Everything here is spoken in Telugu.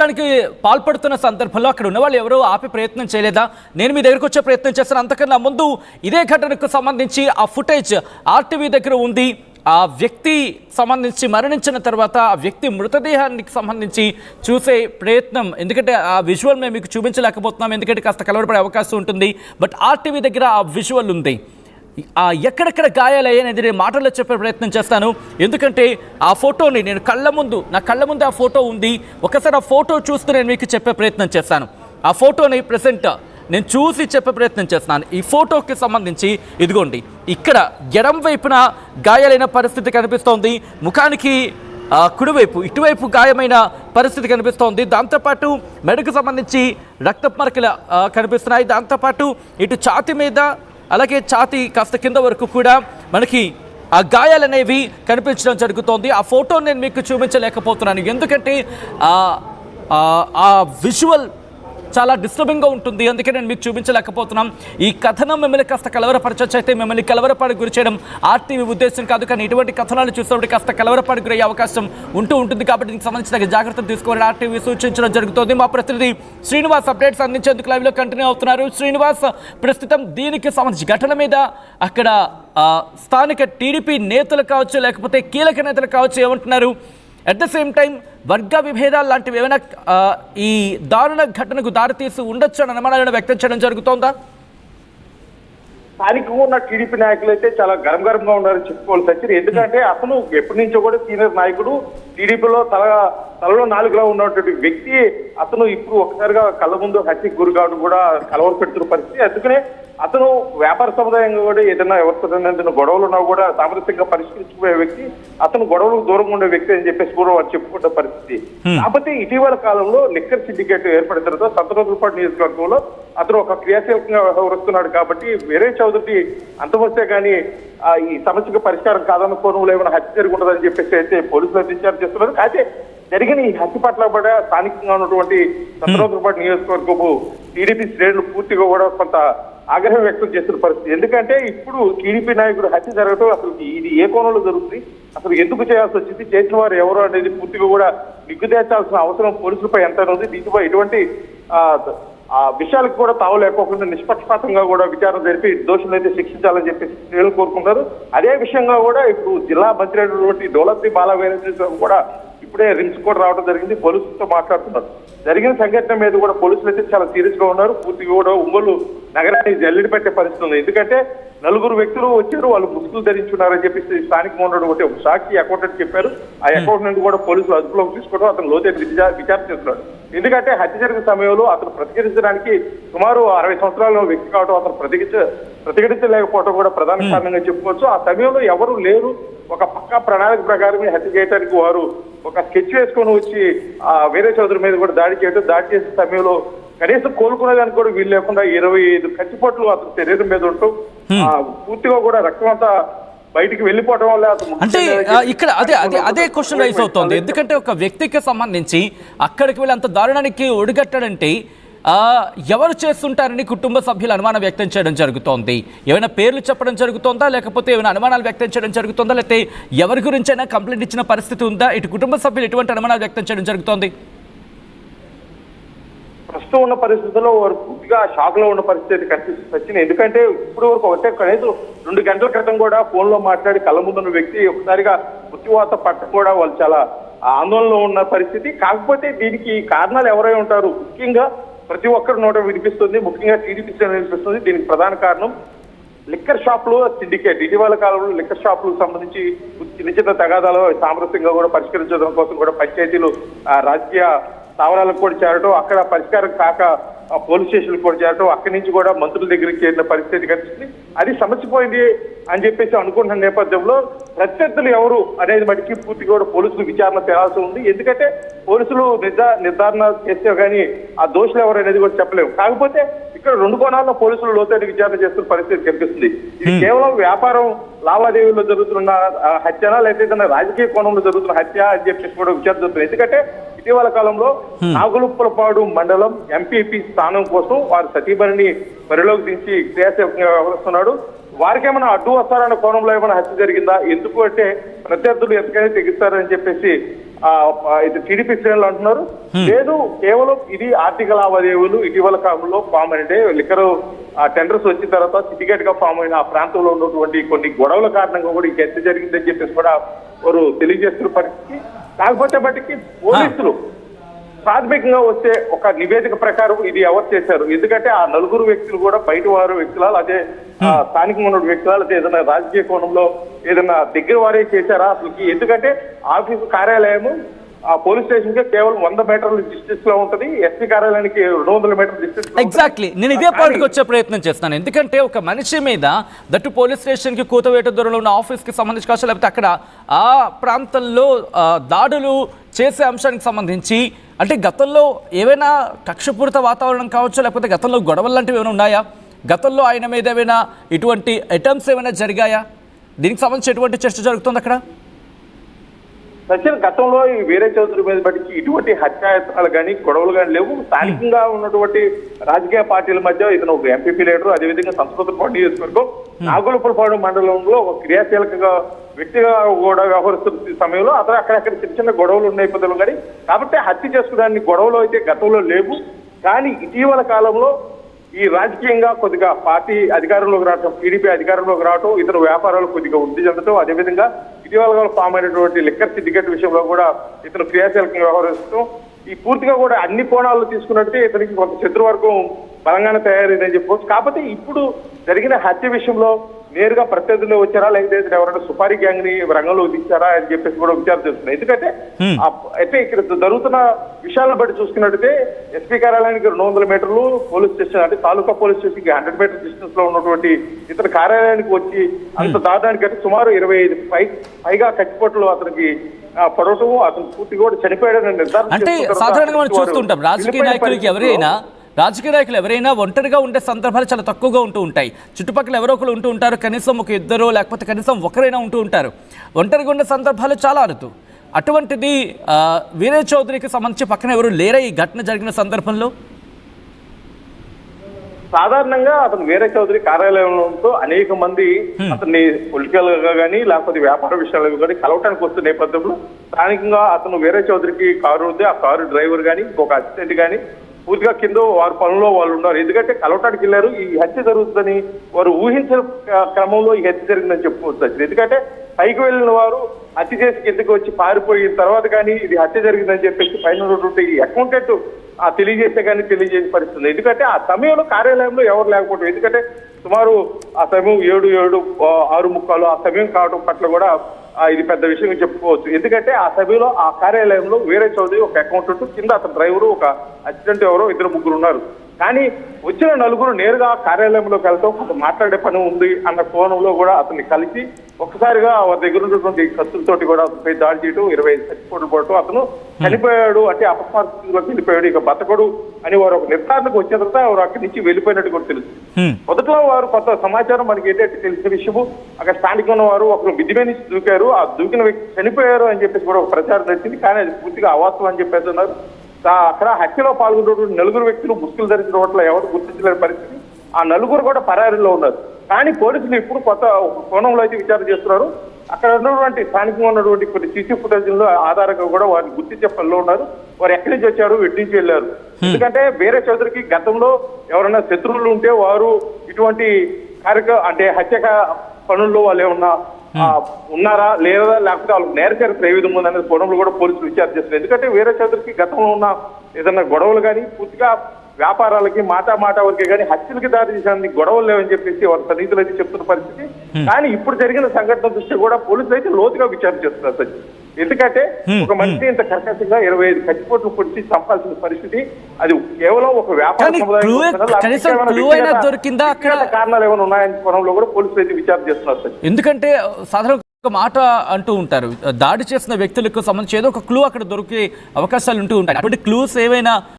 దానికి పాల్పడుతున్న సందర్భంలో అక్కడ ఉన్న వాళ్ళు ఎవరో ఆపే ప్రయత్నం చేయలేదా? నేను మీ దగ్గరకు వచ్చే ప్రయత్నం చేస్తాను. అంతకన్నా ముందు ఇదే ఘటనకు సంబంధించి ఆ ఫుటేజ్ ఆర్టీవీ దగ్గర ఉంది. ఆ వ్యక్తి సంబంధించి మరణించిన తర్వాత ఆ వ్యక్తి మృతదేహానికి సంబంధించి చూసే ప్రయత్నం, ఎందుకంటే ఆ విజువల్ మేము మీకు చూపించలేకపోతున్నాం, ఎందుకంటే కాస్త కలవరపడే అవకాశం ఉంటుంది. బట్ ఆర్టీవీ దగ్గర ఆ విజువల్ ఉంది. ఎక్కడెక్కడ గాయాలయ్యాయనేది నేను మాటల్లో చెప్పే ప్రయత్నం చేస్తాను. ఎందుకంటే ఆ ఫోటోని నేను నా కళ్ళ ముందు ఆ ఫోటో ఉంది. ఒకసారి ఆ ఫోటో చూస్తూ నేను మీకు చెప్పే ప్రయత్నం చేస్తాను. ఆ ఫోటోని ప్రెసెంట్ నేను చూసి చెప్పే ప్రయత్నం చేస్తున్నాను. ఈ ఫోటోకి సంబంధించి ఇదిగోండి, ఇక్కడ ఎడం వైపున గాయాలైన పరిస్థితి కనిపిస్తోంది. ముఖానికి కుడివైపు ఇటువైపు గాయమైన పరిస్థితి కనిపిస్తోంది. దాంతోపాటు మెడకు సంబంధించి రక్తపు మరకలు కనిపిస్తున్నాయి. దాంతోపాటు ఇటు ఛాతీ మీద, అలాగే ఛాతీ కాస్త కింద వరకు కూడా మనకి ఆ గాయాలు అనేవి కనిపించడం జరుగుతోంది. ఆ ఫోటో నేను మీకు చూపించలేకపోతున్నాను, ఎందుకంటే ఆ విజువల్ చాలా డిస్టర్బింగ్గా ఉంటుంది. అందుకే నేను మీకు చూపించలేకపోతున్నాం. ఈ కథనం మిమ్మల్ని కాస్త కలవరపరచొచ్చు, అయితే మిమ్మల్ని కలవరపాటు గురి చేయడం ఆర్టీవీ ఉద్దేశం కాదు. కానీ ఇటువంటి కథనాలు చూసినప్పుడు కాస్త కలవరపాటు గురయ్యే అవకాశం ఉంటుంది. కాబట్టి దీనికి సంబంధించిన జాగ్రత్తలు తీసుకోవాలని ఆర్టీవీ సూచించడం జరుగుతుంది. మా ప్రతినిధి శ్రీనివాస్ అప్డేట్స్ అందించేందుకు లైవ్లో కంటిన్యూ అవుతున్నారు. శ్రీనివాస్, ప్రస్తుతం దీనికి సంబంధించి ఘటన మీద అక్కడ స్థానిక టీడీపీ నేతలు కావచ్చు, లేకపోతే కీలక నేతలు కావచ్చు, ఏమంటున్నారు? అట్ ద సేమ్ టైం వర్గ విభేదాలు లాంటివి ఏమైనా ఈ దారుణ ఘటనకు దారితీసి ఉండొచ్చు అని అనుమానాలను వ్యక్తం చేయడం జరుగుతోందా? స్థానికంగా ఉన్న టీడీపీ నాయకులు అయితే చాలా గరంగా ఉన్నారని చెప్పుకోవాలి సచిన్. ఎందుకంటే అతను ఎప్పటి నుంచో కూడా సీనియర్ నాయకుడు, టీడీపీలో తలలో నాలుగులా ఉన్నటువంటి వ్యక్తి. అతను ఇప్పుడు ఒకసారిగా కళ్ళ ముందు హత్యకు గురి కావడం కూడా కలవర పెడుతున్న పరిస్థితి. అందుకనే అతను వ్యాపార సముదాయంగా కూడా ఏదైనా ఎవరితో గొడవలు ఉన్నా కూడా సామరస్యంగా పరిష్కరించుకునే వ్యక్తి. అతను గొడవలకు దూరంగా ఉండే వ్యక్తి అని చెప్పేసి కూడా వారు చెప్పుకున్న పరిస్థితి. కాకపోతే ఇటీవల కాలంలో లిక్కర్ సిండికేట్ ఏర్పడిన తర్వాత సంతనోతులపాటు నియోజకవర్గంలో అతను ఒక క్రియాశీలకంగా వ్యవహరిస్తున్నాడు. కాబట్టి వేరే చౌదరి అంతవస్తే కానీ ఈ సమస్యకు పరిష్కారం కాదన్న కోణంలో ఏమైనా హత్య జరిగి ఉండదని చెప్పేసి అయితే పోలీసులు విచారణ చేస్తున్నారు. అయితే జరిగిన ఈ హత్య పట్ల కూడా స్థానికంగా ఉన్నటువంటి సంతనోతులపాటు నియోజకవర్గము టీడీపీ శ్రేణులు పూర్తిగా కూడా కొంత ఆగ్రహం వ్యక్తం చేస్తున్న పరిస్థితి. ఎందుకంటే ఇప్పుడు టీడీపీ నాయకుడు హత్య జరగడం అసలు ఇది ఏ కోణంలో జరుగుతుంది, అసలు ఎందుకు చేయాల్సి వచ్చింది, చేసిన వారు ఎవరు అనేది పూర్తిగా కూడా నిగ్గుదేర్చాల్సిన అవసరం పోలీసులపై ఎంత ఉంది. దీనిపై ఎటువంటి విషయాలకు కూడా తావు లేకోకుండా నిష్పక్షపాతంగా కూడా విచారణ జరిపి దోషులైతే శిక్షించాలని చెప్పేసి శ్రేణులు కోరుకుంటారు. అదే విషయంగా కూడా ఇప్పుడు జిల్లా మంత్రి అయినటువంటి డోలత్రి బాలవేంద్ర కూడా ఇప్పుడే రిమ్స్ కూడా రావడం జరిగింది. పోలీసులతో మాట్లాడుతున్నారు. జరిగిన సంఘటన మీద కూడా పోలీసులు అయితే చాలా సీరియస్ గా ఉన్నారు. పూర్తిగా కూడా ఒంగోలు నగరాన్ని జల్లెడి పెట్టే పరిస్థితి ఉంది. ఎందుకంటే నలుగురు వ్యక్తులు వచ్చారు, వాళ్ళు ముసుగులు ధరించున్నారని చెప్పేసి స్థానికంగా ఉన్నటువంటి ఒక సాక్షి అకౌంటెంట్ చెప్పారు. ఆ అకౌంటెంట్ కూడా పోలీసులు అదుపులోకి తీసుకోవడం, అతను లోతైన విచారణ చేస్తున్నాడు. ఎందుకంటే హత్య జరిగిన సమయంలో అతను ప్రతిఘటించడానికి సుమారు 60 సంవత్సరాల వ్యక్తి కావడం, అతను ప్రతిఘటించలేకపోవడం కూడా ప్రధాన కారణంగా చెప్పుకోవచ్చు. ఆ సమయంలో ఎవరు లేరు. ఒక పక్కా ప్రణాళిక ప్రకారమే హత్య చేయడానికి వారు ఒక స్కెచ్ వేసుకొని వచ్చి వేరే చౌదరి మీద కూడా దాడి చేసే సమయంలో కనీసం కోలుకునేదానికి కూడా వీలు లేకుండా 25 కత్తిపోట్లు అతని శరీరం మీద ఉంటూ పూర్తిగా కూడా రక్తం అంతా బయటికి వెళ్ళిపోవడం వల్ల అంటే ఇక్కడ అదే క్వశ్చన్ రైజ్ అవుతోంది. ఎందుకంటే ఒక వ్యక్తికి సంబంధించి అక్కడికి వెళ్ళి అంత దారుణానికి ఒడిగట్టడంటే ఎవరు చేస్తుంటారని కుటుంబ సభ్యులు అనుమానం వ్యక్తం చేయడం జరుగుతోంది. ఏమైనా పేర్లు చెప్పడం జరుగుతోందా, లేకపోతే ఏమైనా అనుమానాలు వ్యక్తం చేయడం జరుగుతుందా, లేకపోతే ఎవరి గురించైనా కంప్లైంట్ ఇచ్చిన పరిస్థితి ఉందా? ఇటు కుటుంబ సభ్యులు ఎటువంటి అనుమానాలు వ్యక్తం చేయడం జరుగుతోంది? ప్రస్తుతం ఉన్న పరిస్థితుల్లో వారు పూర్తిగా షాక్ లో ఉన్న పరిస్థితి కనిపిస్తుంది. ఎందుకంటే ఇప్పుడు వరకు ఒకటే కనీసం 2 గంటల క్రితం కూడా ఫోన్ లో మాట్లాడి కళ్ళ ముందున్న వ్యక్తి ఒకసారిగా మృత్యువాత పట్ట కూడా వాళ్ళు చాలా ఆందోళనలో ఉన్న పరిస్థితి. కాకపోతే దీనికి కారణాలు ఎవరై ఉంటారు? ముఖ్యంగా ప్రతి ఒక్కరు నోట వినిపిస్తుంది, ముఖ్యంగా టీడీపీ వినిపిస్తుంది. దీనికి ప్రధాన కారణం లిక్కర్ షాపులు సిండికేట్. ఇటీవల కాలంలో లిక్కర్ షాపులకు సంబంధించి చిన్న తగాదాలు సామరస్యంగా కూడా పరిష్కరించడం కోసం కూడా పంచాయతీలు రాజకీయ స్థావరాలకు కూడా చేరటం, అక్కడ పరిష్కారం కాక పోలీస్ స్టేషన్లకు కూడా చేరటం, అక్కడి నుంచి కూడా మంత్రుల దగ్గరికి చేరిన పరిస్థితి కనిపిస్తుంది. అది సమస్యపోయింది అని చెప్పేసి అనుకుంటున్న నేపథ్యంలో ప్రత్యర్థులు ఎవరు అనేది మటుకి పూర్తిగా కూడా పోలీసులు విచారణ చేయాల్సి ఉంది. ఎందుకంటే పోలీసులు నిర్ధారణ చేస్తే కానీ ఆ దోషులు ఎవరు అనేది కూడా చెప్పలేము. కాకపోతే ఇక్కడ 2 కోణాల్లో పోలీసులు లోతైన విచారణ చేస్తున్న పరిస్థితి కనిపిస్తుంది. ఇది కేవలం వ్యాపారం లావాదేవీల్లో జరుగుతున్న హత్యనా, లేకపోతే రాజకీయ కోణంలో జరుగుతున్న హత్య అని చెప్పేసి కూడా విచారణ జరుగుతుంది. ఎందుకంటే ఇటీవల కాలంలో నాగులుప్పలపాడు మండలం ఎంపీపీ స్థానం కోసం వారి సతీమణిని బరిలోకి దించి క్రియాశీలకంగా వ్యవహరిస్తున్నాడు. వారికి ఏమైనా అడ్డు వస్తారన్న కోణంలో ఏమైనా హత్య జరిగిందా? ఎందుకు అంటే ప్రత్యర్థులు ఎంతకైనా తెగిస్తారని చెప్పేసి ఇది టీడీపీ శ్రేణులు అంటున్నారు. లేదు, కేవలం ఇది ఆర్థిక లావాదేవీలు ఇటీవల కాలంలో ఫామ్ అంటే లిక్కర్ టెండర్స్ వచ్చిన తర్వాత సిండికేట్ గా ఫామ్ అయిన ఆ ప్రాంతంలో ఉన్నటువంటి కొన్ని గొడవల కారణంగా కూడా ఈ హత్య జరిగిందని చెప్పేసి కూడా వారు తెలియజేస్తున్న పరిస్థితి. కాకపోతే బట్టికి పోలీసులు ప్రాథమికంగా వచ్చే ఒక నివేదిక ప్రకారం ఇది ఎవరు చేశారు, ఎందుకంటే ఆ నలుగురు వ్యక్తులు కూడా బయట వారు వ్యక్తులా, అదే స్థానికంగా ఉన్న వ్యక్తులా, లేదా ఏదైనా రాజకీయ కోణంలో ఏదైనా దగ్గర వారే చేశారా అసలుకి, ఎందుకంటే ఆఫీసు కార్యాలయము ఆ పోలీస్ స్టేషన్ కి కేవలం 100 మీటర్ల డిస్టెన్స్ లో ఉంటది, ఎస్పీ కార్యాలయానికి 200 మీటర్ల డిస్టెన్స్. ఎగ్జాక్ట్లీ, నేను ఇదే పాయింట్కి వచ్చే ప్రయత్నం చేస్తాను. ఎందుకంటే ఒక మనిషి మీద దట్టు పోలీస్ స్టేషన్ కి కూతవేట దూరంలో ఉన్న ఆఫీస్ కి సంబంధించి కావచ్చు, లేకపోతే అక్కడ ఆ ప్రాంతంలో దాడులు చేసే అంశానికి సంబంధించి అంటే గతంలో ఏవైనా కక్షపూరిత వాతావరణం కావచ్చు, లేకపోతే గతంలో గొడవలు లాంటివి ఏమైనా ఉన్నాయా, గతంలో ఆయన మీద ఏమైనా ఇటువంటి అటెంప్ట్స్ ఏమైనా జరిగాయా, దీనికి సంబంధించి ఎటువంటి చర్చ జరుగుతుంది అక్కడ? సచిన్, గతంలో ఈ వీరే చౌదరి మీద బట్టి ఇటువంటి హత్యాయత్నాలు కానీ గొడవలు కానీ లేవు. స్థానికంగా ఉన్నటువంటి రాజకీయ పార్టీల మధ్య ఇతను ఒక ఎంపీపీ లీడర్, అదేవిధంగా సంస్కృతపాడు నియోజకవర్గం నాగులపల్పాడు మండలంలో ఒక క్రియాశీలకంగా వ్యక్తిగా కూడా వ్యవహరిస్తున్న సమయంలో అతను అక్కడక్కడ చిన్న చిన్న గొడవలు ఉన్న నేపథ్యంలో కానీ, కాబట్టి హత్య చేసుకోవడానికి గొడవలు అయితే గతంలో లేవు. కానీ ఇటీవల కాలంలో ఈ రాజకీయంగా కొద్దిగా పార్టీ అధికారంలోకి రావటం, టీడీపీ అధికారంలోకి రావటం, ఇతర వ్యాపారాలు కొద్దిగా వృద్ధి చెందటం, అదేవిధంగా ఇటీవల ఫామ్ అయినటువంటి లిక్కర్ సిండికేట్ విషయంలో కూడా ఇతను క్రియాశీలకంగా వ్యవహరిస్తూ ఈ పూర్తిగా కూడా అన్ని కోణాల్లో తీసుకున్నట్టే ఇతనికి కొంత శత్రువర్గం బలంగానే తయారైందని చెప్పవచ్చు. కాకపోతే ఇప్పుడు జరిగిన హత్య విషయంలో నేరుగా ప్రత్యర్థులు వచ్చారా, లేకపోతే ఎవరైనా సుపారీ గ్యాంగ్ ని రంగంలో దించారా అని చెప్పేసి కూడా విచారణ చేస్తున్నారు. ఎందుకంటే అయితే ఇక్కడ జరుగుతున్న విషయాలను బట్టి చూసుకున్నట్టయితే ఎస్పీ కార్యాలయానికి 200 మీటర్లు, పోలీస్ స్టేషన్ అంటే తాలూకా పోలీస్ స్టేషన్ కి 100 మీటర్ డిస్టెన్స్ లో ఉన్నటువంటి ఇతర కార్యాలయానికి వచ్చి అంత దాదానికి సుమారు 25 పైగా కచ్చిపోట్లు అతనికి పడవటము, అతను పూర్తిగా కూడా చనిపోయాడని నిర్ధారణ. అంటే సాధారణంగా మనం చూస్తుంటాం రాజకీయ నాయకులు ఎవరైనా ఒంటరిగా ఉండే సందర్భాలు చాలా తక్కువగా ఉంటూ ఉంటాయి. చుట్టుపక్కల ఎవరో ఒకరు ఉంటూ ఉంటారు, కనీసం ఒక ఇద్దరు లేకపోతే కనీసం ఒకరైనా ఉంటూ ఉంటారు. ఒంటరిగా ఉండే సందర్భాలు చాలా అరుదు. అటువంటిది వీరే చౌదరికి సంబంధించి పక్కన ఎవరు లేరా ఈ ఘటన జరిగిన సందర్భంలో? సాధారణంగా అతను వీరే చౌదరి కార్యాలయంలో అనేక మంది అతన్ని పొలిటికల్ గా కానీ లేకపోతే వ్యాపార విషయాలు కానీ కలవటానికి వస్తున్న నేపథ్యంలో స్థానికంగా అతను వీరే చౌదరికి కారు ఉంది, ఆ కారు డ్రైవర్ కానీ ఇంకొక అసిస్టెంట్ కానీ పూర్తిగా కింద వారి పనుల్లో వాళ్ళు ఉన్నారు. ఎందుకంటే కలవటానికి వెళ్ళారు, ఈ హత్య జరుగుతుందని వారు ఊహించిన క్రమంలో ఈ హత్య జరిగిందని చెప్పుకోవచ్చు. ఎందుకంటే పైకి వెళ్ళిన వారు హత్య చేసి కిందకి వచ్చి పారిపోయిన తర్వాత కానీ ఇది హత్య జరిగిందని చెప్పేసి పైన ఉన్నటువంటి ఈ అకౌంటెంట్ తెలియజేస్తే కానీ తెలియజేసే పరిస్థితుంది. ఎందుకంటే ఆ సమయంలో కార్యాలయంలో ఎవరు లేకపోవడం, ఎందుకంటే సుమారు ఆ సమయం 7:06 ఆ సమయం కావడం పట్ల కూడా ఇది పెద్ద విషయం చెప్పుకోవచ్చు. ఎందుకంటే ఆ సభలో ఆ కార్యాలయంలో వీరే చౌదరి ఒక అకౌంటెంట్, కింద అతని డ్రైవరు, ఒక అసిస్టెంట్ ఎవరో 2-3 ఉన్నారు. కానీ వచ్చిన నలుగురు నేరుగా కార్యాలయంలోకి వెళ్తాం, కొంత మాట్లాడే పని ఉంది అన్న కోణంలో కూడా అతన్ని కలిసి ఒక్కసారిగా వారి దగ్గర ఉన్నటువంటి కత్తులతోటి కూడా అతనిపై దాడి చేయడం, 25 చచ్చిపోవడం పోవటం, అతను చనిపోయాడు అంటే అపస్మారకంగా వెళ్ళిపోయాడు, ఇక బతకడు అని వారు ఒక నిర్ధారణకు వచ్చిన తర్వాత వారు అక్కడి నుంచి వెళ్ళిపోయినట్టు కూడా తెలుసు. మొదట్లో వారు కొంత సమాచారం మనకి ఏంటంటే తెలిసిన విషయము, అక్కడ స్థానికంగా ఉన్న వారు ఒకరు మిద్ది నుంచి దూకారు, ఆ దూకిన వ్యక్తి చనిపోయారు అని చెప్పేసి కూడా ఒక ప్రచారం నడిచింది. కానీ అది పూర్తిగా అవాస్తవం అని చెప్పేసి ఉన్నారు. అక్కడ హత్యలో పాల్గొన్నటువంటి 4 వ్యక్తులు ముసుగులు ధరించిన వాటిలో ఎవరు గుర్తించలేని పరిస్థితి. ఆ 4 కూడా పరారీలో ఉన్నారు. కానీ పోలీసులు ఇప్పుడు కొత్త కోణంలో అయితే విచారణ చేస్తున్నారు. అక్కడ ఉన్నటువంటి స్థానికంగా ఉన్నటువంటి కొన్ని సీసీ ఫుటేజ్లో ఆధారంగా కూడా వారిని గుర్తించే పనిలో ఉన్నారు. వారు ఎక్కడి నుంచి వచ్చారు, ఎటు నుంచి వెళ్ళారు. ఎందుకంటే వీరే చౌదరికి గతంలో ఎవరైనా శత్రువులు ఉంటే వారు ఇటువంటి అంటే హత్య పనుల్లో వాళ్ళు ఏమన్నా ఉన్నారా లేదా, లేకపోతే వాళ్ళకి నేర చరిత్ర ఏ విధంగా ఉందనే కోణంలో కూడా పోలీసులు విచారణ చేస్తున్నారు. ఎందుకంటే వీరే చౌదరికి గతంలో ఉన్న ఏదైనా గొడవలు కానీ పూర్తిగా వ్యాపారాలకి మాట వరకే కానీ హత్యలకి దారి తీసానికి గొడవలు లేవని చెప్పేసి వారి సన్నిహితులు అయితే చెప్తున్న పరిస్థితి. కానీ ఇప్పుడు జరిగిన సంఘటన దృష్ట్యా కూడా పోలీసులు అయితే లోతుగా విచారణ చేస్తున్నారు సార్. ఎందుకంటే ఒక మనిషి ఇంత కర్కశంగా 25 కత్తిపోట్లు పొడిచి చంపాల్సిన పరిస్థితి, అది కేవలం ఒక వ్యాపార కారణాలు ఏమైనా ఉన్నాయని కోణంలో కూడా పోలీసులు అయితే విచారణ చేస్తున్నారు సార్. ఎందుకంటే సాధారణ ఒక మాట అంటూ ఉంటారు, దాడి చేసిన వ్యక్తులకు సంబంధించి ఏదో ఒక క్లూ అక్కడ దొరికే అవకాశాలు ఉంటూ ఉంటాయి. అటువంటి క్లూస్ ఏవైనా